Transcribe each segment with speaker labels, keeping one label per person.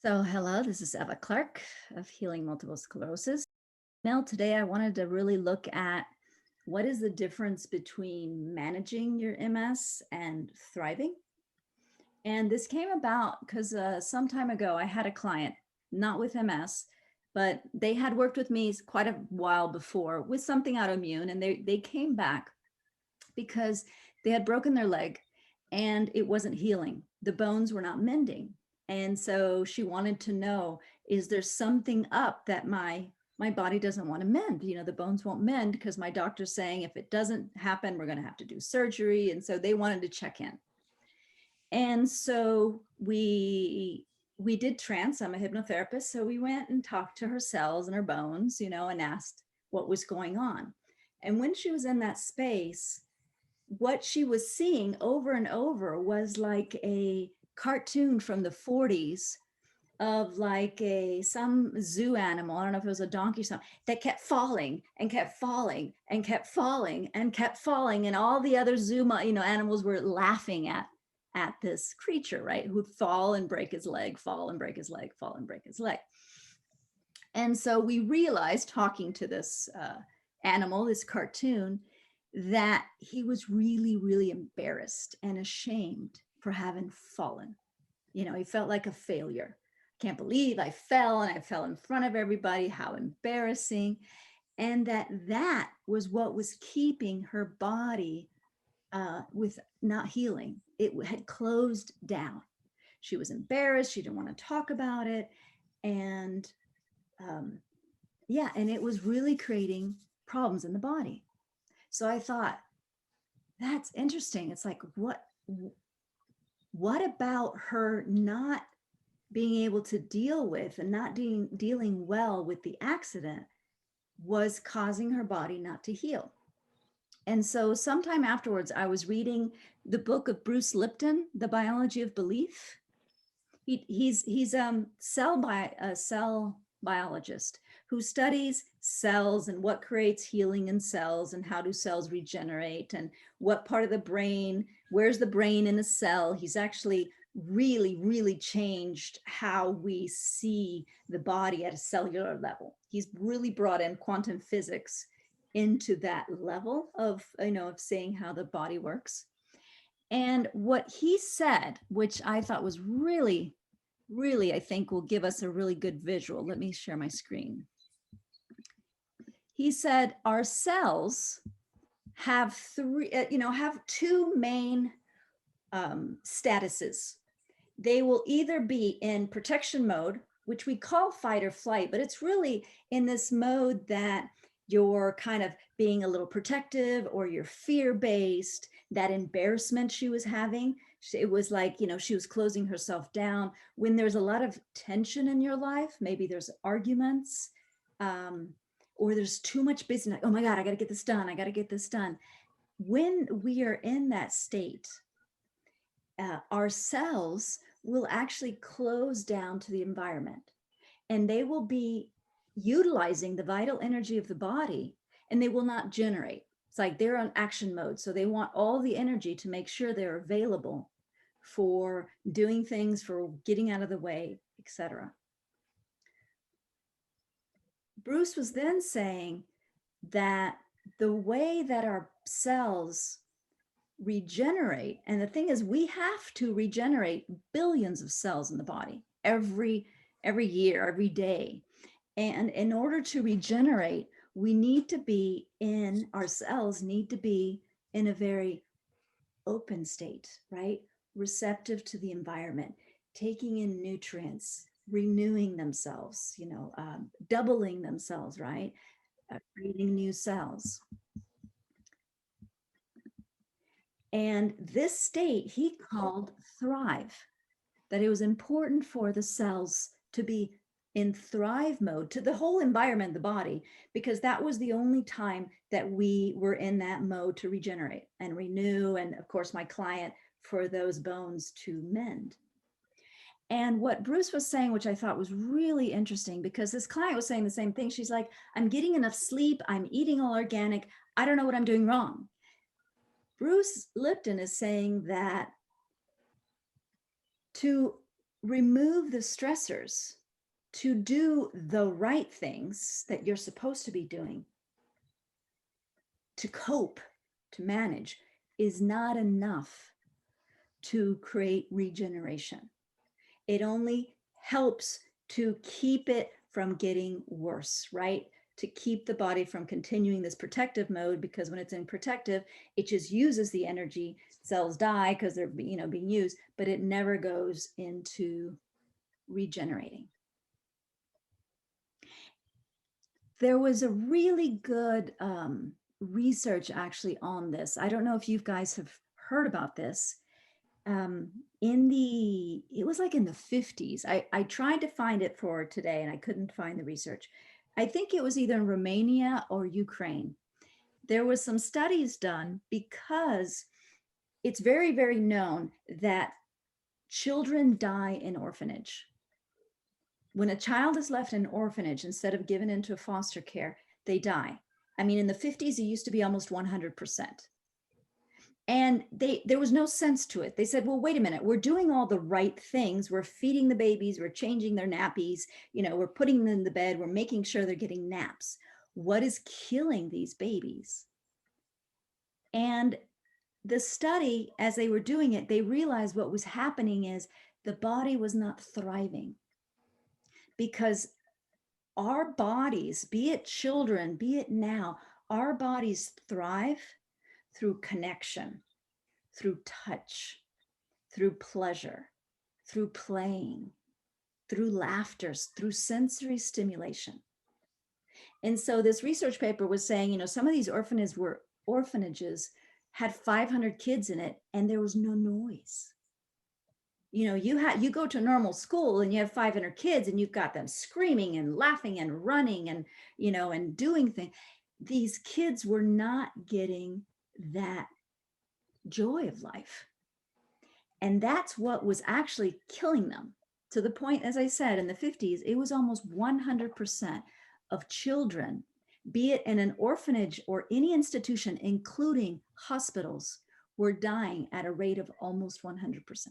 Speaker 1: So, hello, this is Eva Clark of Healing Multiple Sclerosis. Now, today I wanted to really look at what is the difference between managing your MS and thriving. And this came about because some time ago I had a client, not with MS, but they had worked with me quite a while before with something autoimmune, and they came back because they had broken their leg and it wasn't healing. The bones were not mending. And so she wanted to know, is there something up that my body doesn't want to mend? You know, the bones won't mend because my doctor's saying if it doesn't happen, we're going to have to do surgery. And so they wanted to check in. And so we did trance. I'm a hypnotherapist. So we went and talked to her cells and her bones, you know, and asked what was going on. And when she was in that space, what she was seeing over and over was like a cartoon from the 40s of like some zoo animal. I don't know if it was a donkey or something that kept falling and kept falling and kept falling and kept falling. And all the other zoo, animals were laughing at this creature, right? Who'd fall and break his leg, fall and break his leg, fall and break his leg. And so we realized, talking to this animal, this cartoon, that he was really, really embarrassed and ashamed for having fallen. You know, he felt like a failure. Can't believe I fell, and I fell in front of everybody. How embarrassing. And that was what was keeping her body with not healing. It had closed down. She was embarrassed. She didn't want to talk about it. And and it was really creating problems in the body. So I thought, that's interesting. It's like, what about her not being able to deal with and not dealing well with the accident was causing her body not to heal? And so sometime afterwards, I was reading the book of Bruce Lipton, The Biology of Belief. He's a cell biologist who studies cells and what creates healing in cells and how do cells regenerate and what part of the brain, where's the brain in a cell. He's actually really, really changed how we see the body at a cellular level. He's really brought in quantum physics into that level of, of seeing how the body works. And what he said, which I thought was really, really, I think will give us a really good visual. Let me share my screen. He said, our cells have two main statuses. They will either be in protection mode, which we call fight or flight, but it's really in this mode that you're kind of being a little protective or you're fear-based. That embarrassment she was having, it was like, she was closing herself down. When there's a lot of tension in your life, maybe there's arguments, or there's too much business. Like, oh my God, I got to get this done. I got to get this done. When we are in that state, our cells will actually close down to the environment, and they will be utilizing the vital energy of the body, and they will not generate. It's like they're on action mode. So they want all the energy to make sure they're available for doing things, for getting out of the way, etc. Bruce was then saying that the way that our cells regenerate, and the thing is, we have to regenerate billions of cells in the body every year, every day. And in order to regenerate, we need to be in, our cells need to be in a very open state, right? Receptive to the environment, taking in nutrients, renewing themselves, doubling themselves, right? Creating new cells. And this state he called thrive, that it was important for the cells to be in thrive mode to the whole environment, the body, because that was the only time that we were in that mode to regenerate and renew. And of course, my client, for those bones to mend. And what Bruce was saying, which I thought was really interesting, because this client was saying the same thing. She's like, I'm getting enough sleep. I'm eating all organic. I don't know what I'm doing wrong. Bruce Lipton is saying that to remove the stressors to do the right things that you're supposed to be doing, to cope, to manage, is not enough to create regeneration. It only helps to keep it from getting worse, right? To keep the body from continuing this protective mode, because when it's in protective, it just uses the energy. Cells die because they're being used, but it never goes into regenerating. There was a really good research actually on this. I don't know if you guys have heard about this. It was like in the 50s. I tried to find it for today and I couldn't find the research. I think it was either in Romania or Ukraine. There was some studies done because it's very, very known that children die in orphanage. When a child is left in an orphanage instead of given into foster care, they die. I mean, in the 50s, it used to be almost 100%. And there was no sense to it. They said, well, wait a minute, we're doing all the right things. We're feeding the babies, we're changing their nappies, we're putting them in the bed, we're making sure they're getting naps. What is killing these babies? And the study, as they were doing it, they realized what was happening is the body was not thriving, because our bodies, be it children, be it now, our bodies thrive through connection, through touch, through pleasure, through playing, through laughter, through sensory stimulation. And so this research paper was saying, some of these orphanages had 500 kids in it and there was no noise. You go to a normal school and you have 500 kids and you've got them screaming and laughing and running and and doing things. These kids were not getting that joy of life. And that's what was actually killing them, to the point, as I said, in the 50s, it was almost 100% of children, be it in an orphanage or any institution, including hospitals, were dying at a rate of almost 100%.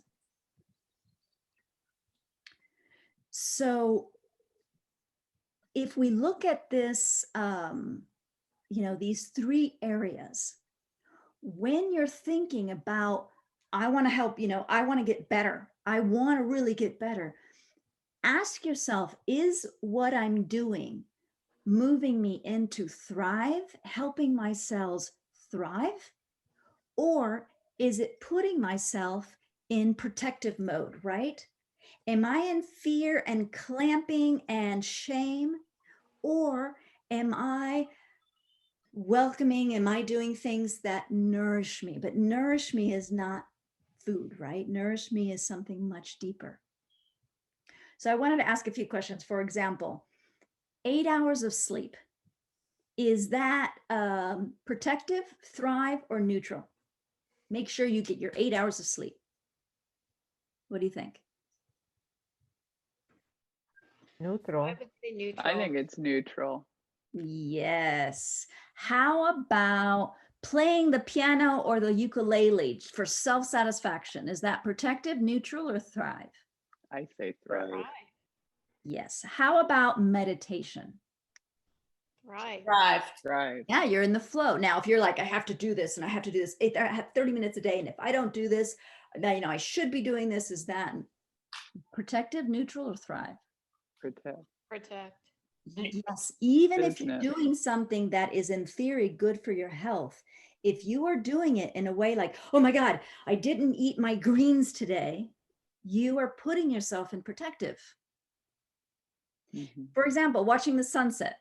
Speaker 1: So if we look at this, these three areas, when you're thinking about, I want to help, I want to get better, I want to really get better, ask yourself, is what I'm doing moving me into thrive, helping my cells thrive? Or is it putting myself in protective mode, right? Am I in fear and clamping and shame? Or am I welcoming? Am I doing things that nourish me? But nourish me is not food, right? Nourish me is something much deeper. So I wanted to ask a few questions. For example, 8 hours of sleep, is that protective, thrive, or neutral? Make sure you get your 8 hours of sleep. What do you think?
Speaker 2: Neutral.
Speaker 3: I would say neutral.
Speaker 4: I think it's neutral.
Speaker 1: Yes. How about playing the piano or the ukulele for self-satisfaction? Is that protective, neutral, or thrive?
Speaker 4: I say thrive.
Speaker 3: Thrive.
Speaker 1: Yes. How about meditation?
Speaker 3: Thrive.
Speaker 2: Thrive.
Speaker 4: Thrive.
Speaker 1: Yeah, you're in the flow. Now, if you're like, I have to do this and I have to do this, I have 30 minutes a day, and if I don't do this, then I should be doing this, is that protective, neutral, or thrive?
Speaker 4: Protect.
Speaker 3: Protect.
Speaker 1: Yes, even if you're
Speaker 4: Business.
Speaker 1: doing something that is in theory good for your health, if you are doing it in a way like, oh my God, I didn't eat my greens today, you are putting yourself in protective.
Speaker 4: Mhm.
Speaker 1: For example, watching the sunset.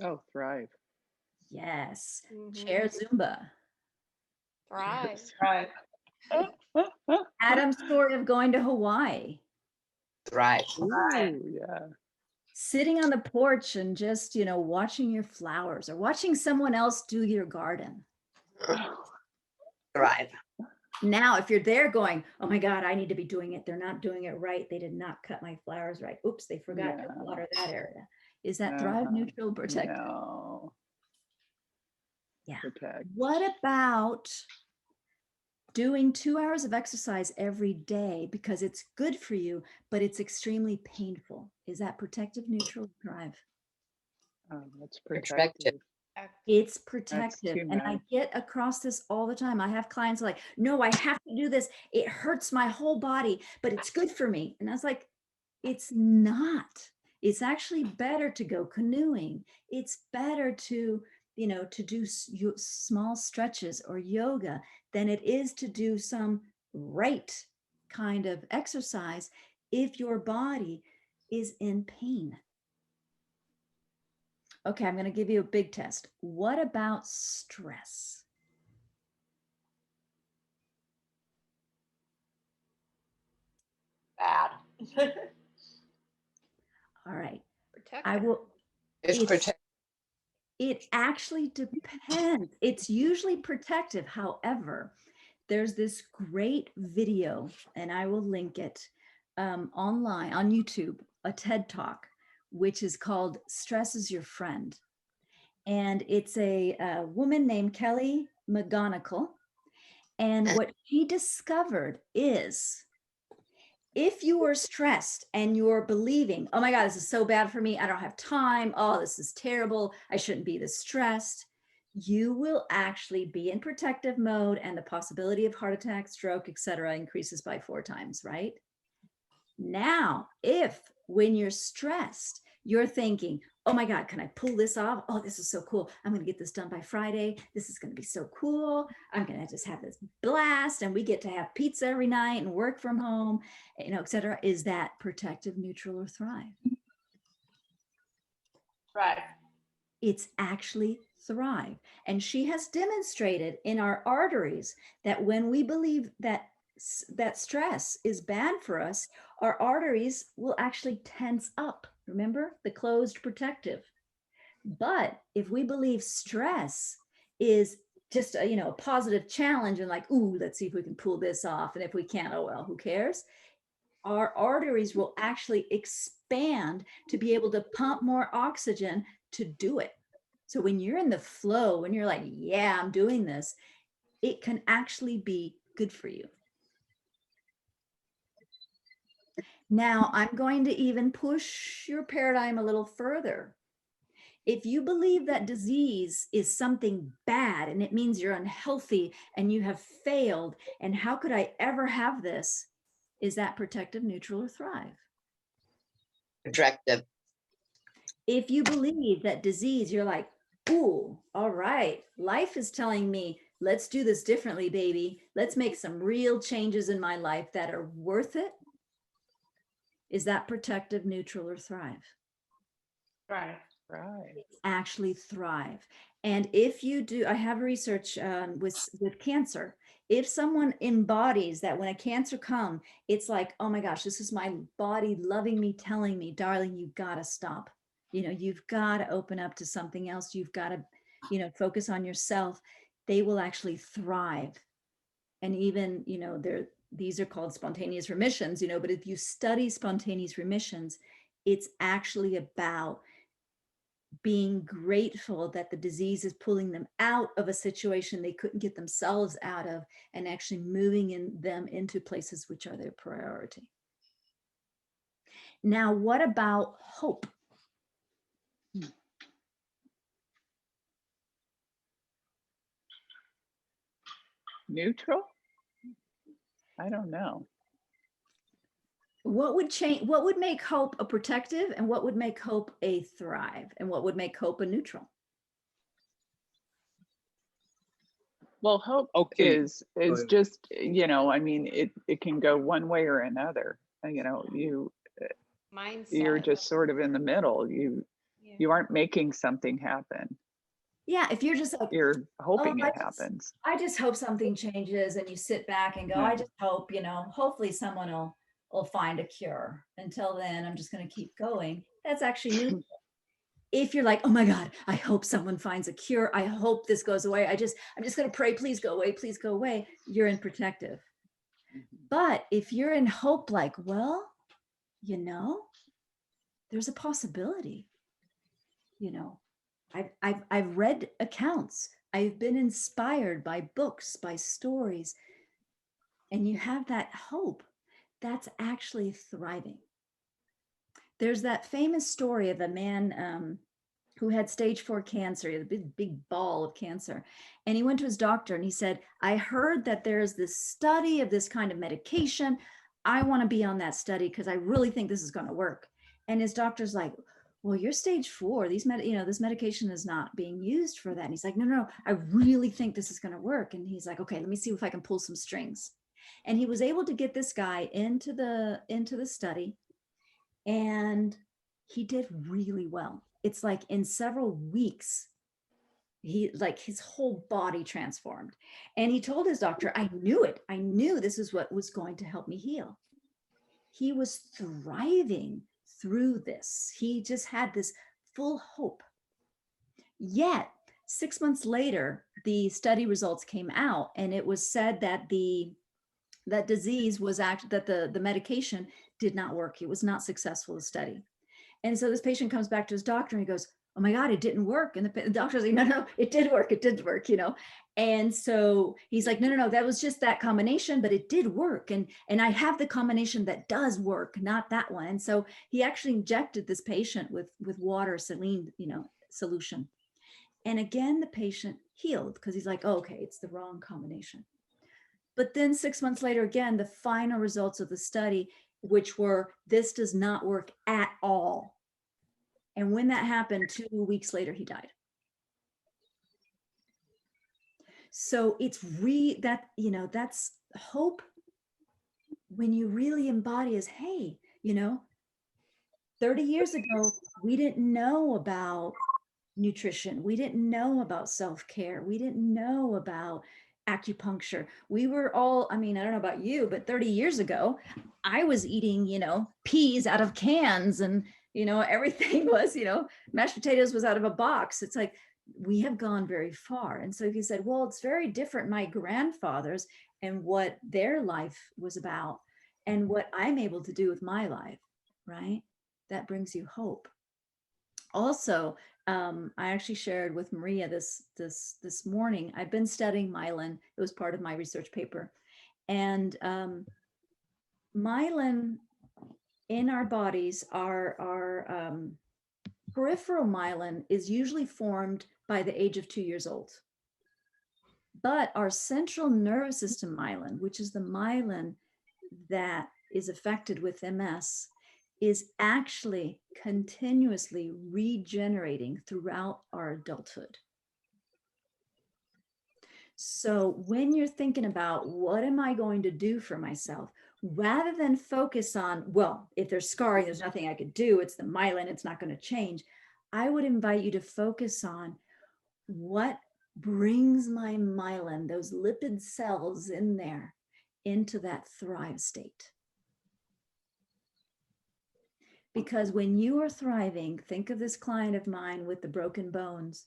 Speaker 4: Oh, thrive.
Speaker 1: Yes.
Speaker 3: Mhm.
Speaker 1: Chair Zumba.
Speaker 3: Thrive.
Speaker 2: Thrive.
Speaker 1: Adam's story of going to Hawaii.
Speaker 2: Thrive.
Speaker 4: Ooh, yeah.
Speaker 1: Sitting on the porch and just, watching your flowers or watching someone else do your garden.
Speaker 2: Thrive.
Speaker 1: Now, if you're there going, oh my God, I need to be doing it, they're not doing it right, they did not cut my flowers right, oops, they forgot to
Speaker 4: Yeah.
Speaker 1: water that area. Is that thrive,
Speaker 4: Uh-huh.
Speaker 1: neutral, protective?
Speaker 4: No.
Speaker 1: Yeah.
Speaker 4: Protect.
Speaker 1: What about doing 2 hours of exercise every day because it's good for you, but it's extremely painful. Is that protective, neutral, or thrive?
Speaker 4: That's
Speaker 2: Protective.
Speaker 4: protective.
Speaker 1: It's
Speaker 4: That's
Speaker 1: protective.
Speaker 4: too
Speaker 1: And I
Speaker 4: much.
Speaker 1: get across this all the time. I have clients like, no, I have to do this. It hurts my whole body, but it's good for me. And I was like, it's not. It's actually better to go canoeing. It's better to, to do small stretches or yoga than it is to do some right kind of exercise if your body is in pain. Okay, I'm going to give you a big test. What about stress?
Speaker 2: Bad.
Speaker 1: All right.
Speaker 3: Protective.
Speaker 1: I will.
Speaker 2: It's protective.
Speaker 1: It actually depends. It's usually protective. However, there's this great video, and I will link it online on YouTube, a TED Talk, which is called Stress is Your Friend. And it's a woman named Kelly McGonigal. And what she discovered is if you are stressed and you're believing, oh my God, this is so bad for me. I don't have time. Oh, this is terrible. I shouldn't be this stressed. You will actually be in protective mode and the possibility of heart attack, stroke, etc., increases by 4 times, right? Now, if when you're stressed, you're thinking, oh my God, can I pull this off? Oh, this is so cool. I'm going to get this done by Friday. This is going to be so cool. I'm going to just have this blast and we get to have pizza every night and work from home, et cetera. Is that protective, neutral, or thrive?
Speaker 2: Right.
Speaker 1: It's actually thrive. And she has demonstrated in our arteries that when we believe that stress is bad for us, our arteries will actually tense up. Remember the closed protective. But if we believe stress is just a positive challenge and like, ooh, let's see if we can pull this off. And if we can't, oh, well, who cares? Our arteries will actually expand to be able to pump more oxygen to do it. So when you're in the flow, when you're like, yeah, I'm doing this, it can actually be good for you. Now, I'm going to even push your paradigm a little further. If you believe that disease is something bad and it means you're unhealthy and you have failed, and how could I ever have this? Is that protective, neutral, or thrive?
Speaker 2: Protective.
Speaker 1: If you believe that disease, you're like, ooh, all right, life is telling me, let's do this differently, baby. Let's make some real changes in my life that are worth it. Is that protective, neutral, or thrive?
Speaker 2: Right.
Speaker 4: Right.
Speaker 1: Actually thrive. And if you do, I have research with cancer. If someone embodies that when a cancer comes, it's like, oh my gosh, this is my body loving me, telling me, darling, you've got to stop. You've got to open up to something else. You've got to, focus on yourself. They will actually thrive. And even, these are called spontaneous remissions, but if you study spontaneous remissions, it's actually about being grateful that the disease is pulling them out of a situation they couldn't get themselves out of and actually moving them into places which are their priority. Now, what about hope?
Speaker 4: Neutral? I don't know.
Speaker 1: What would change? What would make hope a protective, and what would make hope a thrive, and what would make hope a neutral?
Speaker 4: Well, hope
Speaker 5: Okay.
Speaker 4: is just, I mean, it can go one way or another.
Speaker 3: Mindset.
Speaker 4: You're just sort of in the middle. You
Speaker 3: Yeah.
Speaker 4: aren't making something happen.
Speaker 1: Yeah, if you're just like,
Speaker 4: You're hoping
Speaker 1: oh,
Speaker 4: it happens.
Speaker 1: I just hope something changes, and you sit back and go,
Speaker 4: Yeah.
Speaker 1: I just hope, hopefully someone will find a cure. Until then, I'm just going to keep going. That's actually neutral. If you're like, oh my God, I hope someone finds a cure. I hope this goes away. I'm just going to pray, please go away, please go away. You're in protective. But if you're in hope, like, well, there's a possibility. I've read accounts. I've been inspired by books, by stories. and you have that hope, that's actually thriving. There's that famous story of a man who had stage 4 cancer, he had a big ball of cancer. And he went to his doctor and he said, I heard that there's this study of this kind of medication. I want to be on that study because I really think this is going to work. And his doctor's like, well, you're stage 4. This medication is not being used for that. And he's like, no, I really think this is going to work. And he's like, okay, let me see if I can pull some strings. And he was able to get this guy into the study, and he did really well. It's like in several weeks, his whole body transformed. And he told his doctor, I knew it. I knew this is what was going to help me heal. He was thriving through this. He just had this full hope. Yet 6 months later, the study results came out, and it was said that that disease was that the medication did not work. It was not successful, the study. And so this patient comes back to his doctor and he goes, oh my God, it didn't work. And the doctor's like, no, it did work. It did work, And so he's like, no, that was just that combination, but it did work. And I have the combination that does work, not that one. And so he actually injected this patient with water, saline, solution. And again, the patient healed because he's like, oh, okay, it's the wrong combination. But then 6 months later, again, the final results of the study, which were, this does not work at all. And when that happened, 2 weeks later, he died. So it's that's hope when you really embody as, hey, 30 years ago, we didn't know about nutrition. We didn't know about self-care. We didn't know about acupuncture. We were all, I don't know about you, but 30 years ago, I was eating, peas out of cans, and, everything was, mashed potatoes was out of a box. It's like, we have gone very far. And so if you said, well, it's very different, my grandfathers and what their life was about and what I'm able to do with my life, right? That brings you hope. Also, I actually shared with Maria this morning. I've been studying myelin. It was part of my research paper. And myelin in our bodies, our peripheral myelin is usually formed by the age of 2 years old. But our central nervous system myelin, which is the myelin that is affected with MS, is actually continuously regenerating throughout our adulthood. So when you're thinking about what am I going to do for myself, rather than focus on, well, if there's scarring, there's nothing I could do, it's the myelin, it's not going to change. I would invite you to focus on what brings my myelin, those lipid cells in there, into that thrive state. Because when you are thriving, think of this client of mine with the broken bones.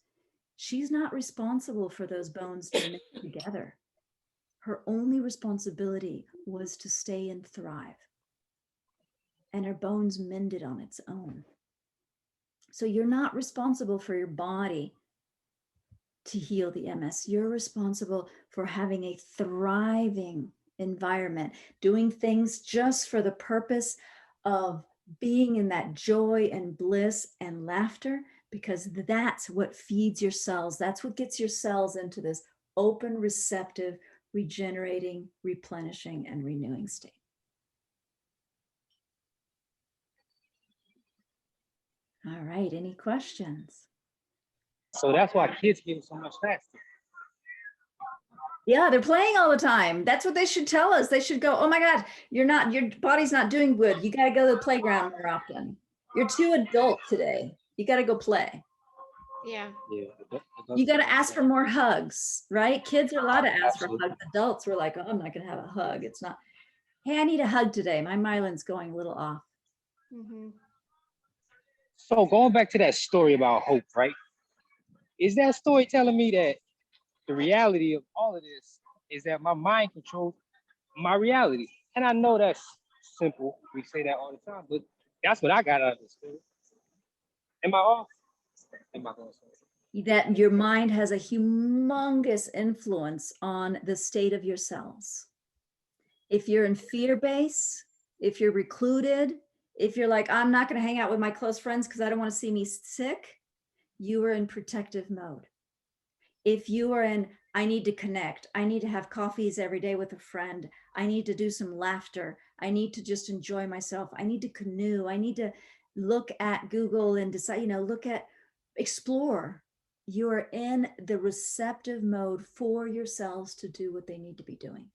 Speaker 1: She's not responsible for those bones to knit together. Her only responsibility was to stay and thrive. And her bones mended on its own. So you're not responsible for your body to heal the MS. You're responsible for having a thriving environment, doing things just for the purpose of being in that joy and bliss and laughter, because that's what feeds your cells. That's what gets your cells into this open, receptive, regenerating, replenishing, and renewing state. All right, any questions?
Speaker 5: So that's why kids get so much faster.
Speaker 1: Yeah, they're playing all the time. That's what they should tell us. They should go, oh my God, your body's not doing good. You got to go to the playground more often. You're too adult today. You got to go play.
Speaker 3: Yeah.
Speaker 1: You got to ask for more hugs, right? Kids are allowed to ask for hugs. Adults were like, oh, I'm not going to have a hug. It's not, hey, I need a hug today. My myelin's going a little off.
Speaker 3: Mm-hmm.
Speaker 5: So going back to that story about hope, right? Is that story telling me that the reality of all of this is that my mind controls my reality? And I know that's simple. We say that all the time, but that's what I got out of this story. Am I off? Am I going to say
Speaker 1: that your mind has a humongous influence on the state of your cells. If you're in fear base, if you're recluded, if you're like, I'm not going to hang out with my close friends because I don't want to see me sick, you are in protective mode. If you are in, I need to connect, I need to have coffees every day with a friend, I need to do some laughter, I need to just enjoy myself, I need to canoe, I need to look at Google and decide, look at, explore. You are in the receptive mode for yourselves to do what they need to be doing.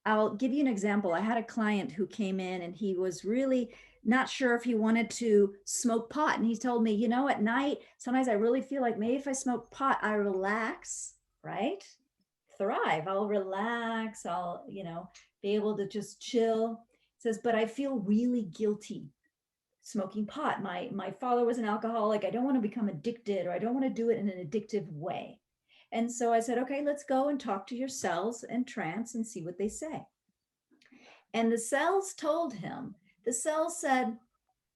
Speaker 1: I'll give you an example. I had a client who came in and he was really not sure if he wanted to smoke pot. And he told me, at night, sometimes I really feel like maybe if I smoke pot, I relax, right? Thrive. I'll relax. I'll, be able to just chill. He says, but I feel really guilty smoking pot. My father was an alcoholic. I don't want to become addicted, or I don't want to do it in an addictive way. And so I said, okay, let's go and talk to your cells and trance and see what they say. And the cells told him, the cells said,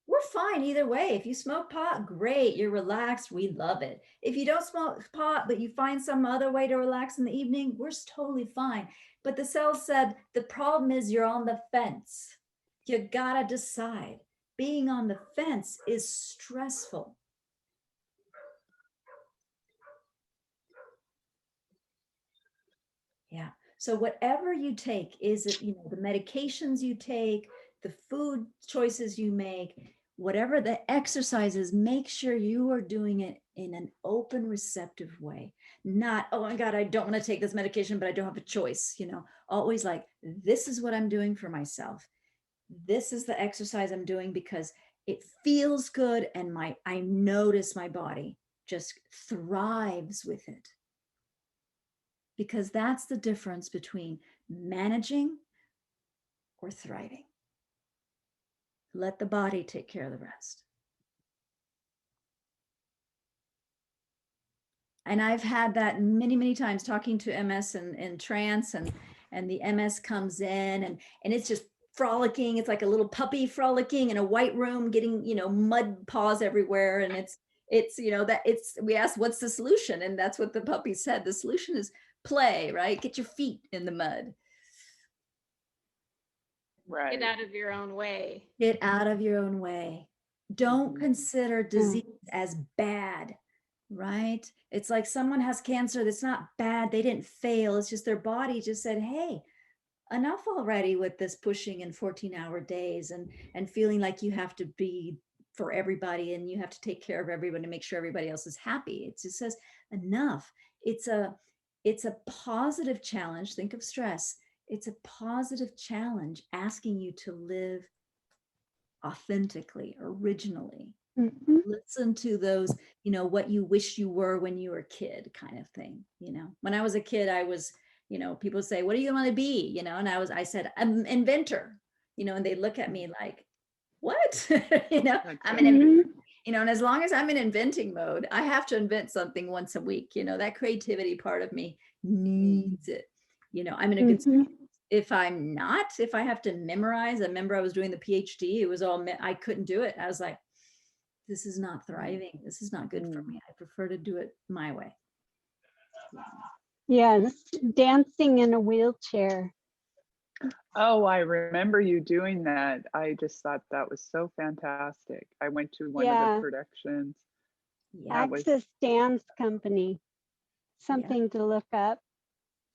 Speaker 1: we're fine either way. If you smoke pot, great, you're relaxed, we love it. If you don't smoke pot, but you find some other way to relax in the evening, we're totally fine. But the cells said, the problem is you're on the fence. You gotta decide. Being on the fence is stressful. Yeah. So whatever you take, is it, the medications you take, the food choices you make, whatever the exercises, make sure you are doing it in an open, receptive way. Not, oh my God, I don't want to take this medication, but I don't have a choice. Always like, this is what I'm doing for myself. This is the exercise I'm doing because it feels good. And I notice my body just thrives with it. Because that's the difference between managing or thriving. Let the body take care of the rest. And I've had that many, many times talking to MS and trance, and the MS comes in and it's just frolicking. It's like a little puppy frolicking in a white room, getting, mud paws everywhere. And we asked, what's the solution? And that's what the puppy said. The solution is play, right? Get your feet in the mud.
Speaker 4: Right.
Speaker 3: Get out of your own way.
Speaker 1: Get out of your own way. Don't consider disease as bad, right? It's like someone has cancer that's not bad. They didn't fail. It's just their body just said, hey, enough already with this pushing in 14-hour days and feeling like you have to be for everybody and you have to take care of everyone to make sure everybody else is happy. It just says enough. It's a positive challenge. Think of stress. It's a positive challenge asking you to live authentically, originally. Listen to those, what you wish you were when you were a kid kind of thing. When I was a kid, I was, people say, what do you want to be? And I said, I'm an inventor, and they look at me like, what? I'm an inventor. And as long as I'm in inventing mode, I have to invent something once a week. That creativity part of me needs it. I'm in a good space. If I have to memorize, I remember I was doing the PhD, it was all, I couldn't do it. I was like, this is not thriving. This is not good for me. I prefer to do it my way.
Speaker 6: Yes, dancing in a wheelchair.
Speaker 4: Oh, I remember you doing that. I just thought that was so fantastic. I went to one of the productions.
Speaker 1: Yeah.
Speaker 6: Access Dance Company. Something to look up.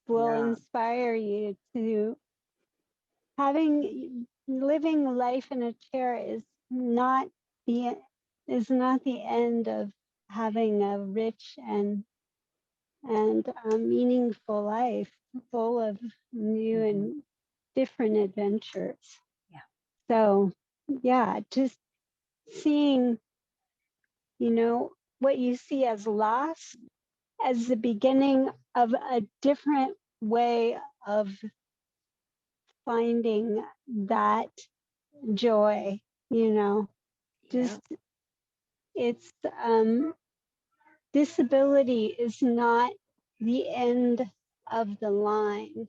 Speaker 6: Will inspire you to living life in a chair is not the end of having a rich and meaningful life full of new and different adventures.
Speaker 1: Yeah.
Speaker 6: So just seeing, what you see as loss as the beginning of a different way of finding that joy, just it's disability is not the end of the line.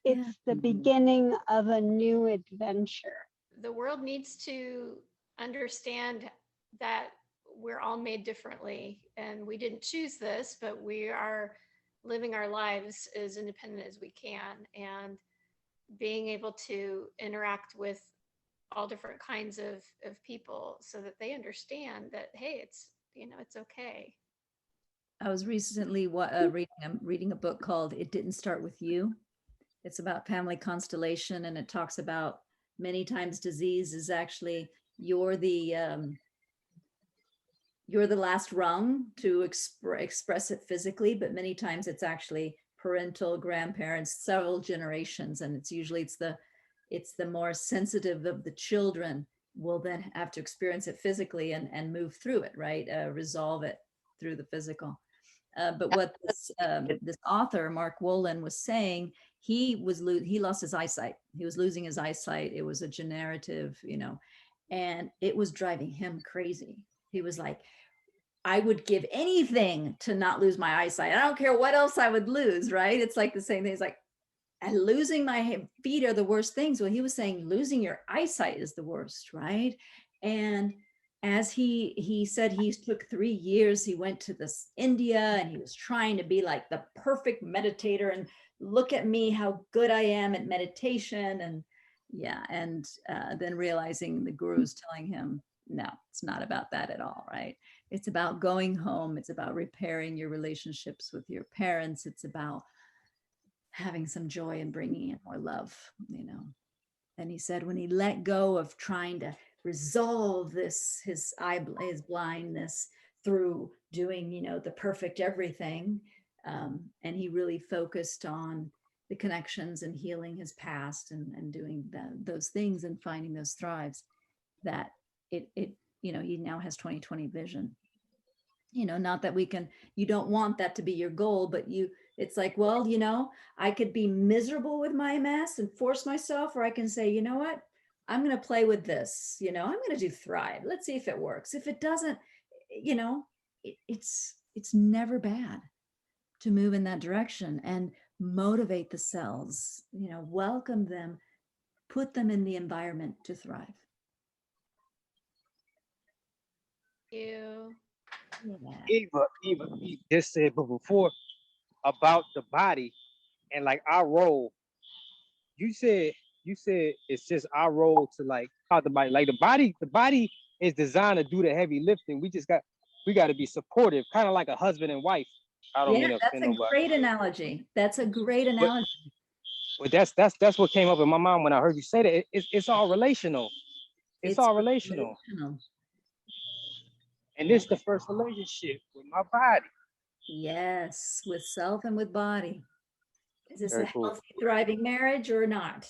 Speaker 6: It's the beginning of a new adventure.
Speaker 3: The world needs to understand that we're all made differently and we didn't choose this, but we are living our lives as independent as we can. And being able to interact with all different kinds of people so that they understand that, hey, it's, it's okay.
Speaker 1: I was recently reading a book called It Didn't Start With You. It's about family constellation, and it talks about many times disease is actually you're the last rung to express it physically, but many times it's actually parental, grandparents, several generations, and it's the more sensitive of the children will then have to experience it physically and move through it, right? Resolve it through the physical. But what this author, Mark Wolin, was saying, he lost his eyesight. He was losing his eyesight. It was a degenerative, and it was driving him crazy. He was like, I would give anything to not lose my eyesight. I don't care what else I would lose, right? It's like the same thing. It's like, and losing my feet are the worst things. Well, he was saying losing your eyesight is the worst, right? And as he said, he took 3 years. He went to this India and he was trying to be like the perfect meditator and look at me, how good I am at meditation. And yeah, and then realizing the guru's telling him, no, it's not about that at all, right? It's about going home. It's about repairing your relationships with your parents. It's about having some joy and bringing in more love, And he said when he let go of trying to resolve his blindness through doing, the perfect everything, and he really focused on the connections and healing his past and doing those things and finding those thrives, that he now has 20/20 vision. Not that you don't want that to be your goal, but it's like, well, I could be miserable with my MS and force myself, or I can say, you know what, I'm going to play with this, I'm going to do thrive. Let's see if it works. If it doesn't, it's never bad to move in that direction and motivate the cells, welcome them, put them in the environment to thrive.
Speaker 3: You.
Speaker 1: Yeah.
Speaker 5: Eva just said, but before about the body and like our role, you said it's just our role to like how the body, like the body is designed to do the heavy lifting. We got to be supportive, kind of like a husband and wife. I don't mean to
Speaker 1: That's
Speaker 5: offend
Speaker 1: a
Speaker 5: nobody.
Speaker 1: great analogy. That's a great analogy.
Speaker 5: But that's what came up in my mind when I heard you say that. It's all relational. It's all relational. And this is the first relationship with my body.
Speaker 1: Yes, with self and with body. Is this
Speaker 5: Very
Speaker 1: a
Speaker 5: cool.
Speaker 1: healthy, thriving marriage or not?